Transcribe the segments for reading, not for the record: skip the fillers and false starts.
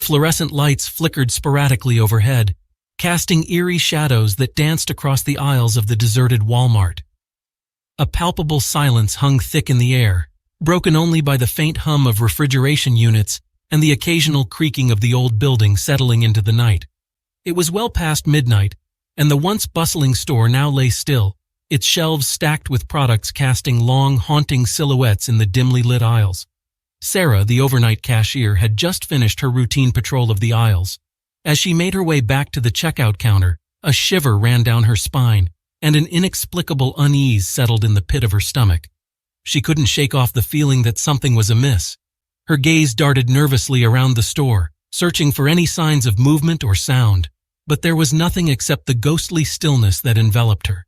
Fluorescent lights flickered sporadically overhead, casting eerie shadows that danced across the aisles of the deserted Walmart. A palpable silence hung thick in the air, broken only by the faint hum of refrigeration units and the occasional creaking of the old building settling into the night. It was well past midnight, and the once bustling store now lay still, its shelves stacked with products casting long, haunting silhouettes in the dimly lit aisles. Sarah, the overnight cashier, had just finished her routine patrol of the aisles. As she made her way back to the checkout counter, a shiver ran down her spine, and an inexplicable unease settled in the pit of her stomach. She couldn't shake off the feeling that something was amiss. Her gaze darted nervously around the store, searching for any signs of movement or sound, but there was nothing except the ghostly stillness that enveloped her.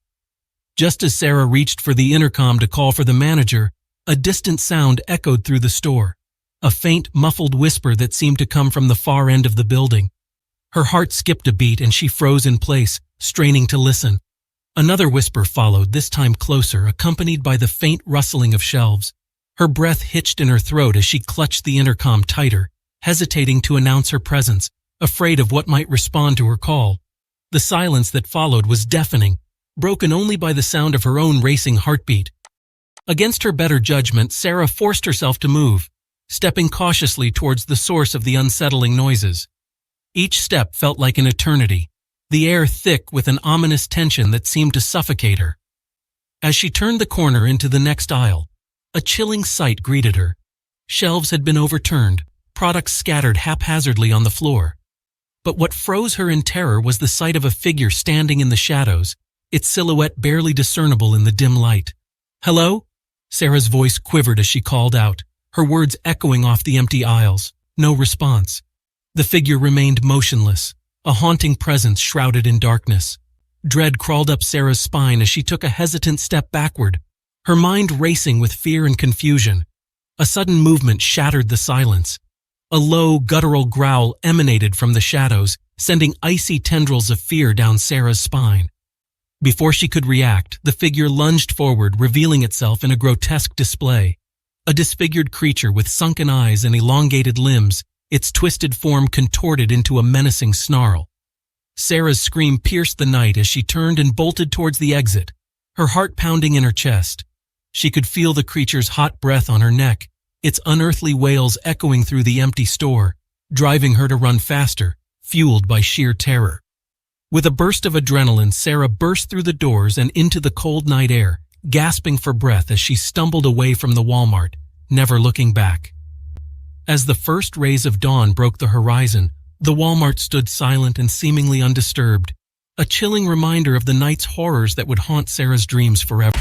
Just as Sarah reached for the intercom to call for the manager, a distant sound echoed through the store, a faint, muffled whisper that seemed to come from the far end of the building. Her heart skipped a beat and she froze in place, straining to listen. Another whisper followed, this time closer, accompanied by the faint rustling of shelves. Her breath hitched in her throat as she clutched the intercom tighter, hesitating to announce her presence, afraid of what might respond to her call. The silence that followed was deafening, broken only by the sound of her own racing heartbeat. Against her better judgment, Sarah forced herself to move, stepping cautiously towards the source of the unsettling noises. Each step felt like an eternity, the air thick with an ominous tension that seemed to suffocate her. As she turned the corner into the next aisle, a chilling sight greeted her. Shelves had been overturned, products scattered haphazardly on the floor. But what froze her in terror was the sight of a figure standing in the shadows, its silhouette barely discernible in the dim light. "Hello?" Sarah's voice quivered as she called out, her words echoing off the empty aisles. No response. The figure remained motionless, a haunting presence shrouded in darkness. Dread crawled up Sarah's spine as she took a hesitant step backward, her mind racing with fear and confusion. A sudden movement shattered the silence. A low, guttural growl emanated from the shadows, sending icy tendrils of fear down Sarah's spine. Before she could react, the figure lunged forward, revealing itself in a grotesque display. A disfigured creature with sunken eyes and elongated limbs, its twisted form contorted into a menacing snarl. Sarah's scream pierced the night as she turned and bolted towards the exit, her heart pounding in her chest. She could feel the creature's hot breath on her neck, its unearthly wails echoing through the empty store, driving her to run faster, fueled by sheer terror. With a burst of adrenaline, Sarah burst through the doors and into the cold night air, gasping for breath as she stumbled away from the Walmart, never looking back. As the first rays of dawn broke the horizon, the Walmart stood silent and seemingly undisturbed, a chilling reminder of the night's horrors that would haunt Sarah's dreams forever.